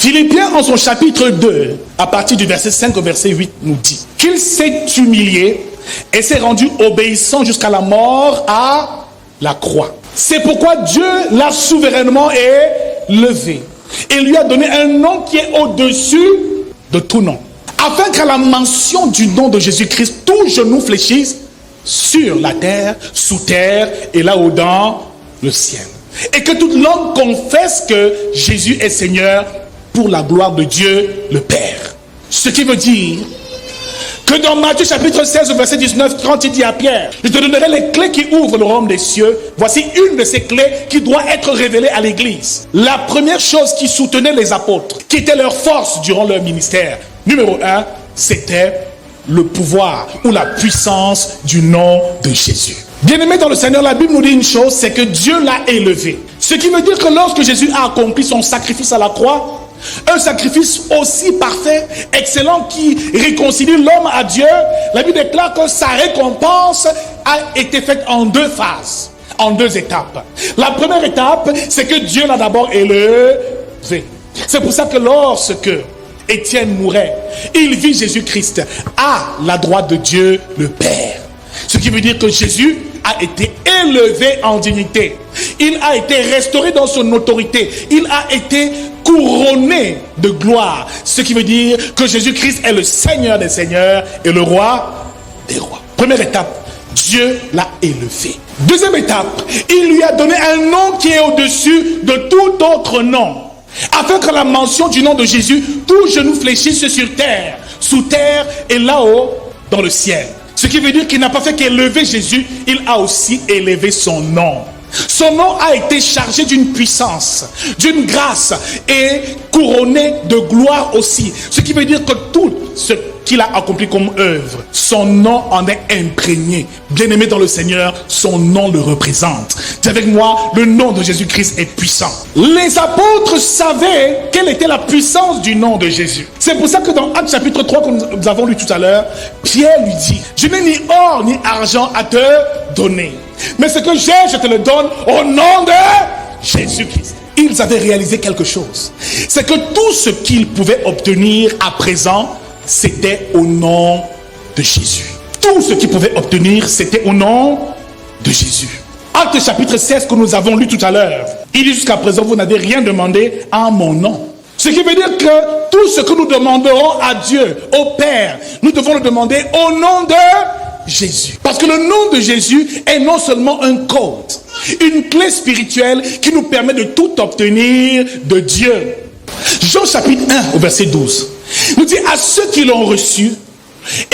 Philippiens, en son chapitre 2, à partir du verset 5 au verset 8, nous dit qu'il s'est humilié et s'est rendu obéissant jusqu'à la mort à la croix. C'est pourquoi Dieu l'a souverainement élevé et lui a donné un nom qui est au-dessus de tout nom. Afin qu'à la mention du nom de Jésus-Christ, tout genou fléchisse sur la terre, sous terre et là-haut dans le ciel. Et que toute langue confesse que Jésus est Seigneur pour la gloire de Dieu le Père. Ce qui veut dire que dans Matthieu chapitre 16 verset 19, quand il dit à Pierre, je te donnerai les clés qui ouvrent le royaume des cieux. Voici une de ces clés qui doit être révélée à l'église. La première chose qui soutenait les apôtres, qui était leur force durant leur ministère, numéro 1, c'était le pouvoir ou la puissance du nom de Jésus. Bien-aimés dans le Seigneur, la Bible nous dit une chose, c'est que Dieu l'a élevé. Ce qui veut dire que lorsque Jésus a accompli son sacrifice à la croix, un sacrifice aussi parfait, excellent, qui réconcilie l'homme à Dieu, la Bible déclare que sa récompense a été faite en deux phases, en deux étapes. La première étape, c'est que Dieu l'a d'abord élevé. C'est pour ça que lorsque Étienne mourait, il vit Jésus-Christ à la droite de Dieu le Père. Ce qui veut dire que Jésus a été élevé en dignité. Il a été restauré dans son autorité. Il a été couronné de gloire. Ce qui veut dire que Jésus-Christ est le Seigneur des Seigneurs et le Roi des Rois. Première étape, Dieu l'a élevé. Deuxième étape, il lui a donné un nom qui est au-dessus de tout autre nom. Afin que la mention du nom de Jésus, tout genou fléchisse sur terre, sous terre et là-haut dans le ciel. Ce qui veut dire qu'il n'a pas fait qu'élever Jésus, il a aussi élevé son nom. Son nom a été chargé d'une puissance, d'une grâce et couronné de gloire aussi. Ce qui veut dire que tout ce qu'il a accompli comme œuvre, son nom en est imprégné. Bien-aimé dans le Seigneur, son nom le représente. Dis avec moi, le nom de Jésus-Christ est puissant. Les apôtres savaient quelle était la puissance du nom de Jésus. C'est pour ça que dans Actes chapitre 3, comme nous avons lu tout à l'heure, Pierre lui dit, je n'ai ni or ni argent à te donner. Mais ce que j'ai, je te le donne au nom de Jésus-Christ. Ils avaient réalisé quelque chose. C'est que tout ce qu'ils pouvaient obtenir à présent, c'était au nom de Jésus. Tout ce qu'ils pouvaient obtenir, c'était au nom de Jésus. Acte chapitre 16 que nous avons lu tout à l'heure. Il dit jusqu'à présent, vous n'avez rien demandé en mon nom. Ce qui veut dire que tout ce que nous demanderons à Dieu, au Père, nous devons le demander au nom de Jésus. Parce que le nom de Jésus est non seulement un code, une clé spirituelle qui nous permet de tout obtenir de Dieu. Jean chapitre 1 au verset 12 nous dit à ceux qui l'ont reçu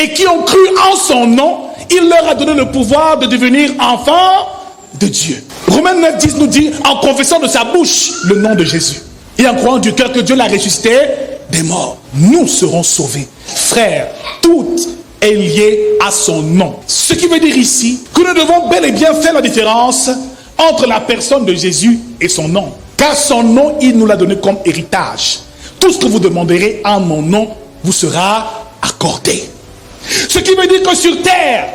et qui ont cru en son nom, il leur a donné le pouvoir de devenir enfants de Dieu. Romains 9, 10 nous dit en confessant de sa bouche le nom de Jésus et en croyant du cœur que Dieu l'a ressuscité des morts, nous serons sauvés. Frères, tout est lié à son nom. Ce qui veut dire ici que nous devons bel et bien faire la différence entre la personne de Jésus et son nom. Car son nom, il nous l'a donné comme héritage. Tout ce que vous demanderez en mon nom vous sera accordé. Ce qui veut dire que sur terre,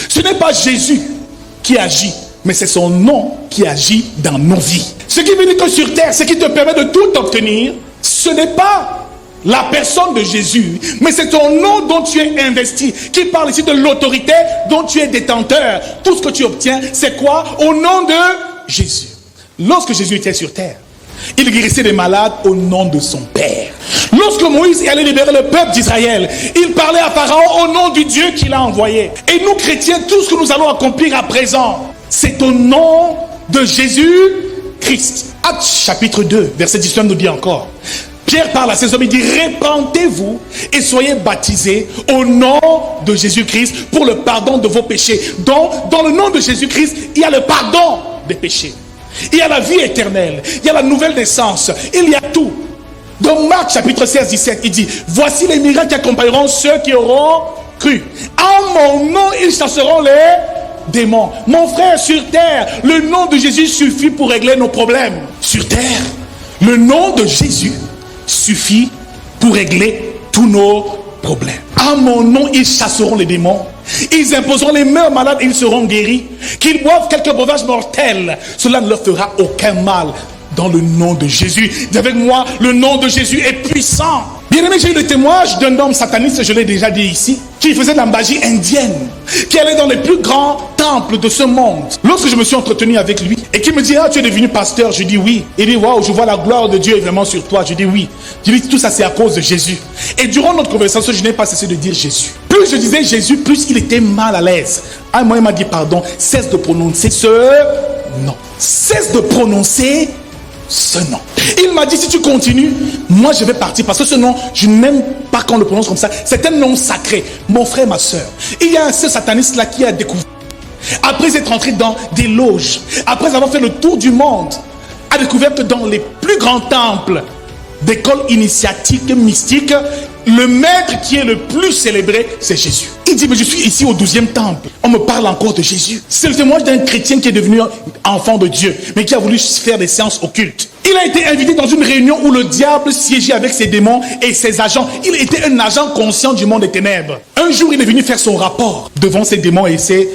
ce n'est pas Jésus qui agit, mais c'est son nom qui agit dans nos vies. Ce qui veut dire que sur terre, ce qui te permet de tout obtenir, ce n'est pas la personne de Jésus, mais c'est ton nom dont tu es investi, qui parle ici de l'autorité dont tu es détenteur. Tout ce que tu obtiens, c'est quoi? Au nom de Jésus. Lorsque Jésus était sur terre, il guérissait les malades au nom de son Père. Lorsque Moïse est allé libérer le peuple d'Israël, il parlait à Pharaon au nom du Dieu qu'il a envoyé. Et nous chrétiens, tout ce que nous allons accomplir à présent, c'est au nom de Jésus-Christ. Actes chapitre 2, verset 19 nous dit encore, Pierre parle à ses hommes, il dit, répentez-vous et soyez baptisés au nom de Jésus-Christ pour le pardon de vos péchés. Donc, dans le nom de Jésus-Christ, il y a le pardon des péchés. Il y a la vie éternelle, il y a la nouvelle naissance, il y a tout. Dans Marc chapitre 16, 17, il dit, voici les miracles qui accompagneront ceux qui auront cru. En mon nom, ils chasseront les démons. Mon frère, sur terre, le nom de Jésus suffit pour régler nos problèmes. Sur terre, le nom de Jésus suffit pour régler tous nos problèmes. En mon nom, ils chasseront les démons. Ils imposeront les mains aux malades et ils seront guéris. Qu'ils boivent quelques breuvages mortels, cela ne leur fera aucun mal. dans le nom de Jésus. Dis avec moi, le nom de Jésus est puissant. Bien aimé, j'ai eu le témoignage d'un homme sataniste, je l'ai déjà dit ici, qui faisait de la magie indienne, qui allait dans les plus grands temples de ce monde. Lorsque je me suis entretenu avec lui, et qui me dit, ah, tu es devenu pasteur, je dis oui. Il dit, waouh, je vois la gloire de Dieu est vraiment sur toi. Je dis oui. Je dis, tout ça c'est à cause de Jésus. Et durant notre conversation, je n'ai pas cessé de dire Jésus. Plus je disais Jésus, plus il était mal à l'aise. À un moment, il m'a dit, pardon, cesse de prononcer ce nom. Cesse de prononcer ce nom. Il m'a dit, si tu continues, moi je vais partir, parce que ce nom, je n'aime pas qu'on le prononce comme ça. C'est un nom sacré. Mon frère, ma soeur, il y a un seul sataniste là qui a découvert, après être entré dans des loges, après avoir fait le tour du monde, a découvert que dans les plus grands temples d'écoles initiatiques, mystiques, le maître qui est le plus célébré, c'est Jésus. Il dit, mais je suis ici au 12e temple. On me parle encore de Jésus. C'est le témoignage d'un chrétien qui est devenu enfant de Dieu, mais qui a voulu faire des séances occultes. Il a été invité dans une réunion où le diable siégeait avec ses démons et ses agents. Il était un agent conscient du monde des ténèbres. Un jour, il est venu faire son rapport devant ses démons et ses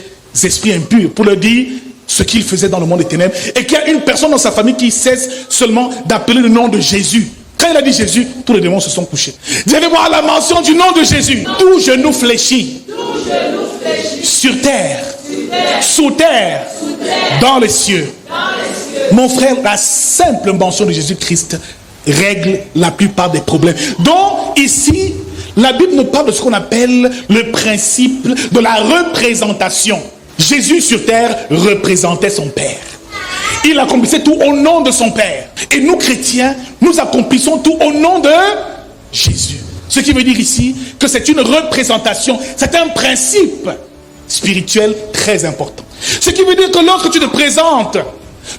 esprits impurs pour leur dire ce qu'il faisait dans le monde des ténèbres, et qu'il y a une personne dans sa famille qui cesse seulement d'appeler le nom de Jésus. Quand il a dit Jésus, tous les démons se sont couchés. Dis avec moi, à la mention du nom de Jésus, tout genou fléchit, sur terre, sous terre, dans les cieux. Mon frère, la simple mention de Jésus-Christ règle la plupart des problèmes. Donc ici, la Bible nous parle de ce qu'on appelle le principe de la représentation. Jésus sur terre représentait son Père. Il accomplissait tout au nom de son Père. Et nous, chrétiens, nous accomplissons tout au nom de Jésus. Ce qui veut dire ici que c'est une représentation, c'est un principe spirituel très important. Ce qui veut dire que lorsque tu te présentes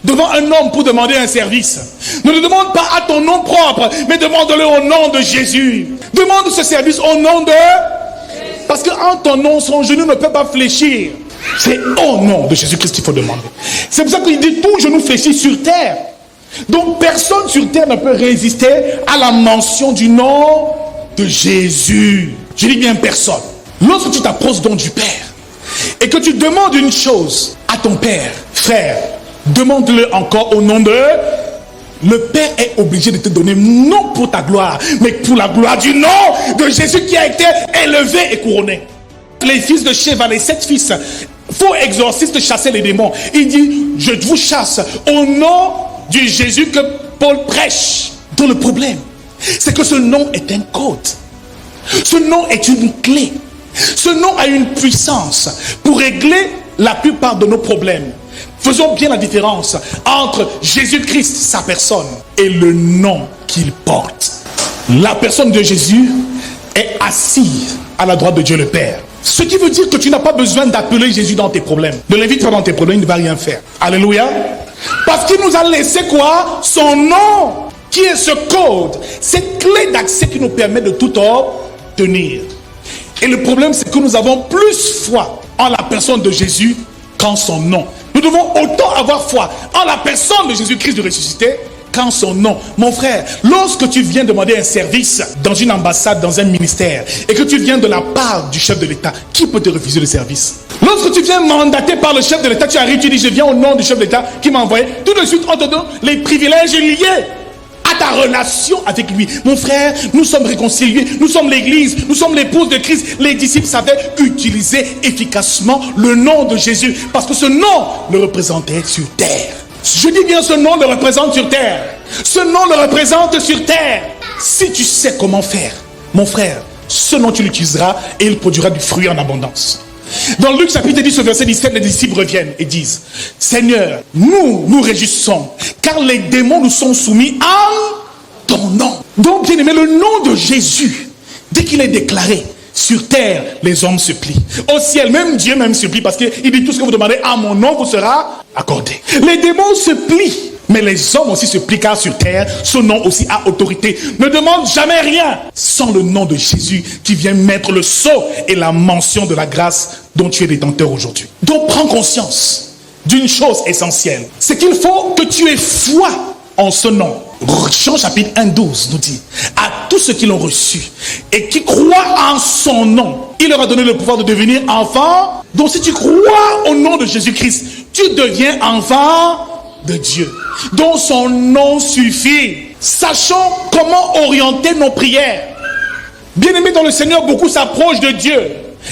devant un homme pour demander un service, ne le demande pas à ton nom propre, mais demande-le au nom de Jésus. Demande ce service au nom de... Parce qu'en ton nom, son genou ne peut pas fléchir. C'est au nom de Jésus-Christ qu'il faut demander. C'est pour ça qu'il dit tout genou fléchit sur terre. Donc personne sur terre ne peut résister à la mention du nom de Jésus. Je dis bien personne. Lorsque tu t'approches donc du Père et que tu demandes une chose à ton Père, frère, demande-le encore au nom de... Le Père est obligé de te donner non pour ta gloire, mais pour la gloire du nom de Jésus qui a été élevé et couronné. Les fils de Sheva, les 7 fils, faux exorcistes chassaient les démons. Il dit, je vous chasse au nom du Jésus que Paul prêche. Donc le problème, c'est que ce nom est un code. Ce nom est une clé. Ce nom a une puissance pour régler la plupart de nos problèmes. Faisons bien la différence entre Jésus-Christ, sa personne, et le nom qu'il porte. La personne de Jésus est assise à la droite de Dieu le Père. Ce qui veut dire que tu n'as pas besoin d'appeler Jésus dans tes problèmes. Ne l'invite pas dans tes problèmes, il ne va rien faire. Alléluia. Parce qu'il nous a laissé quoi? Son nom, qui est ce code, cette clé d'accès qui nous permet de tout obtenir. Et le problème, c'est que nous avons plus foi en la personne de Jésus qu'en son nom. Nous devons autant avoir foi en la personne de Jésus-Christ de ressuscité qu'en son nom. Mon frère, lorsque tu viens demander un service dans une ambassade, dans un ministère, et que tu viens de la part du chef de l'État, qui peut te refuser le service? Lorsque tu viens mandaté par le chef de l'État, tu arrives, tu dis, je viens au nom du chef de l'État qui m'a envoyé. Tout de suite, on te donne les privilèges liés à ta relation avec lui. Mon frère, nous sommes réconciliés, nous sommes l'église, nous sommes l'épouse de Christ. Les disciples savaient utiliser efficacement le nom de Jésus, parce que ce nom le représentait sur terre. Je dis bien, ce nom le représente sur terre. Ce nom le représente sur terre. Si tu sais comment faire, mon frère, ce nom tu l'utiliseras et il produira du fruit en abondance. Dans Luc chapitre 10, verset 17, les disciples reviennent et disent, Seigneur, nous nous réjouissons, car les démons nous sont soumis en ton nom. Donc, bien aimé, le nom de Jésus, dès qu'il est déclaré, sur terre, les hommes se plient. Au ciel, même Dieu même se plie, parce qu'il dit, tout ce que vous demandez à mon nom vous sera accordé. Les démons se plient, mais les hommes aussi se plient, car sur terre, ce nom aussi a autorité. Ne demande jamais rien sans le nom de Jésus qui vient mettre le sceau et la mention de la grâce dont tu es détenteur aujourd'hui. Donc prends conscience d'une chose essentielle, c'est qu'il faut que tu aies foi en ce nom. Jean chapitre 1, 12 nous dit, à tous ceux qui l'ont reçu et qui croient en son nom, il leur a donné le pouvoir de devenir enfants. Donc si tu crois au nom de Jésus-Christ, tu deviens enfant de Dieu. dont son nom suffit. Sachons comment orienter nos prières. Bien-aimés dans le Seigneur, beaucoup s'approchent de Dieu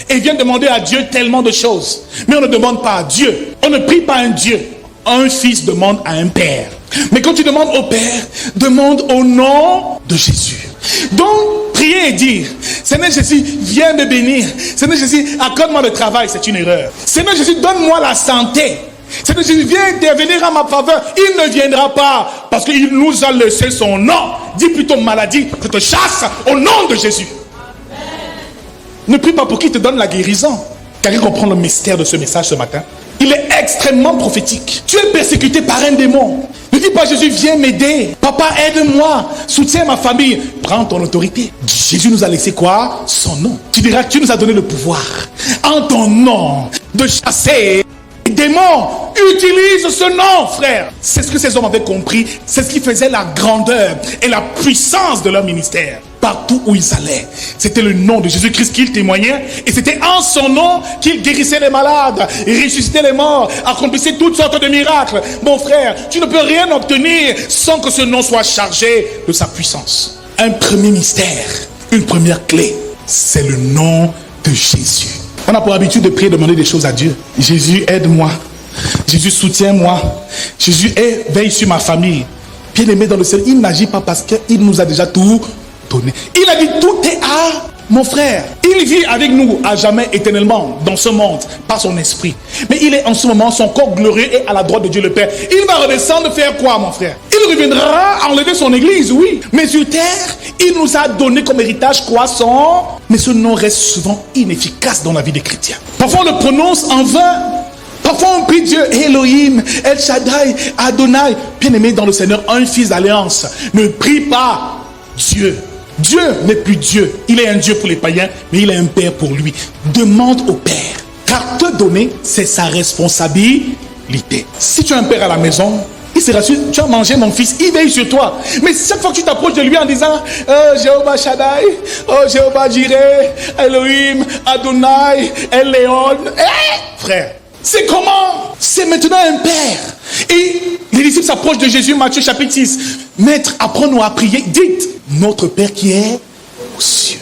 et viennent demander à Dieu tellement de choses. Mais on ne demande pas à Dieu. On ne prie pas à un Dieu. Un fils demande à un père. Mais quand tu demandes au Père, demande au nom de Jésus. Donc, prier et dire, Seigneur Jésus, viens me bénir. Seigneur Jésus, accorde-moi le travail, c'est une erreur. Seigneur Jésus, donne-moi la santé. Seigneur Jésus, viens intervenir en ma faveur. Il ne viendra pas parce qu'il nous a laissé son nom. Dis plutôt maladie, je te chasse au nom de Jésus. Amen. Ne prie pas pour qu'il te donne la guérison. Quelqu'un comprend le mystère de ce message ce matin? Il est extrêmement prophétique. Tu es persécuté par un démon. Ne dis pas Jésus, viens m'aider. Papa, aide-moi. Soutiens ma famille. Prends ton autorité. Jésus nous a laissé quoi? Son nom. Tu diras que tu nous as donné le pouvoir, en ton nom, de chasser les démons. Utilise ce nom, frère. C'est ce que ces hommes avaient compris. C'est ce qui faisait la grandeur et la puissance de leur ministère. Partout où ils allaient, c'était le nom de Jésus-Christ qu'ils témoignaient. Et c'était en son nom qu'ils guérissaient les malades, ressuscitaient les morts, accomplissaient toutes sortes de miracles. Mon frère, tu ne peux rien obtenir sans que ce nom soit chargé de sa puissance. Un premier mystère, une première clé, c'est le nom de Jésus. On a pour habitude de prier, de demander des choses à Dieu. Jésus, aide-moi. Jésus, soutiens-moi. Jésus, veille sur ma famille. Bien aimé dans le Seigneur, il n'agit pas parce qu'il nous a déjà tout donné. Il a dit tout est à mon frère. Il vit avec nous à jamais, éternellement, dans ce monde, par son esprit. Mais il est en ce moment, son corps glorieux est à la droite de Dieu le Père. Il va redescendre faire quoi, mon frère? Il reviendra enlever son église, oui. Mais sur terre, il nous a donné comme héritage quoi? Mais ce nom reste souvent inefficace dans la vie des chrétiens. Parfois on le prononce en vain. Parfois on prie Dieu, Elohim, El Shaddai, Adonai. Bien-aimé dans le Seigneur, un fils d'alliance ne prie pas Dieu. Dieu n'est plus Dieu. Il est un Dieu pour les païens, mais il est un Père pour lui. Demande au Père. Car te donner, c'est sa responsabilité. Si tu as un Père à la maison, il sera sûr, tu as mangé mon fils, il veille sur toi. Mais chaque fois que tu t'approches de lui en disant Jéhovah Shaddai, oh Jéhovah Jireh, Elohim, Adonai, El Léon, frère, c'est comment? C'est maintenant un Père. Et les disciples s'approchent de Jésus, Matthieu chapitre 6. Maître, apprends-nous à prier. Dites, notre Père qui est aux cieux.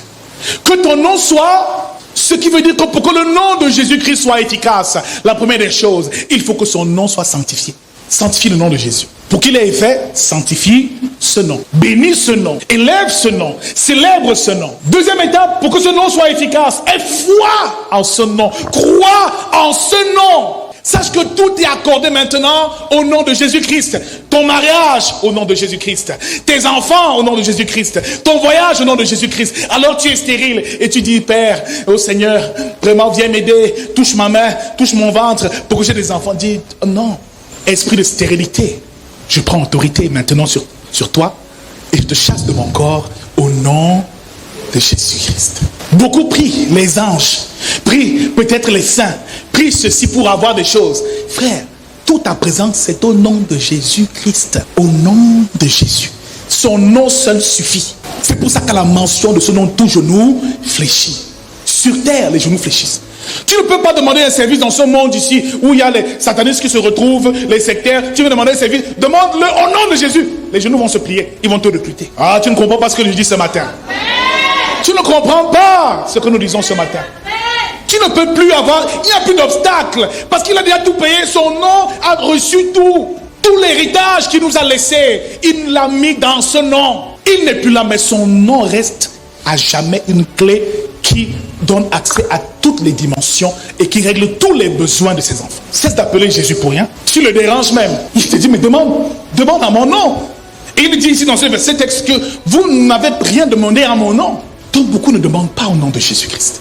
Que ton nom soit, ce qui veut dire que pour que le nom de Jésus-Christ soit efficace, la première des choses, il faut que son nom soit sanctifié. Sanctifie le nom de Jésus. Pour qu'il ait effet, sanctifie ce nom. Bénis ce nom. Élève ce nom. Célèbre ce nom. Deuxième étape, pour que ce nom soit efficace, aie foi en ce nom. Crois en ce nom. Sache que tout est accordé maintenant au nom de Jésus-Christ. Ton mariage au nom de Jésus-Christ. Tes enfants au nom de Jésus-Christ. Ton voyage au nom de Jésus-Christ. Alors tu es stérile et tu dis, Père, oh Seigneur, vraiment viens m'aider. Touche ma main, touche mon ventre pour que j'ai des enfants. Dis, non, esprit de stérilité. Je prends autorité maintenant sur toi et je te chasse de mon corps au nom de Jésus-Christ. Beaucoup prient les anges, prient peut-être les saints, prient ceci pour avoir des choses. Frère, tout à présent, c'est au nom de Jésus-Christ. Au nom de Jésus. Son nom seul suffit. C'est pour ça qu'à la mention de ce nom, tout genou fléchit. Sur terre, les genoux fléchissent. Tu ne peux pas demander un service dans ce monde ici où il y a les satanistes qui se retrouvent, les sectaires. Tu veux demander un service, demande-le au nom de Jésus. Les genoux vont se plier, ils vont te recruter. Ah, tu ne comprends pas ce que je dis ce matin. Tu ne comprends pas ce que nous disons ce matin. Tu ne peux plus avoir, il n'y a plus d'obstacle. Parce qu'il a déjà tout payé, son nom a reçu tout. Tout l'héritage qu'il nous a laissé, il l'a mis dans ce nom. Il n'est plus là, mais son nom reste à jamais une clé qui donne accès à toutes les dimensions et qui règle tous les besoins de ses enfants. Cesse d'appeler Jésus pour rien. Tu le déranges même. Il te dit, mais demande à mon nom. Et il dit ici dans ce verset texte que vous n'avez rien demandé à mon nom. Donc beaucoup ne demandent pas au nom de Jésus-Christ.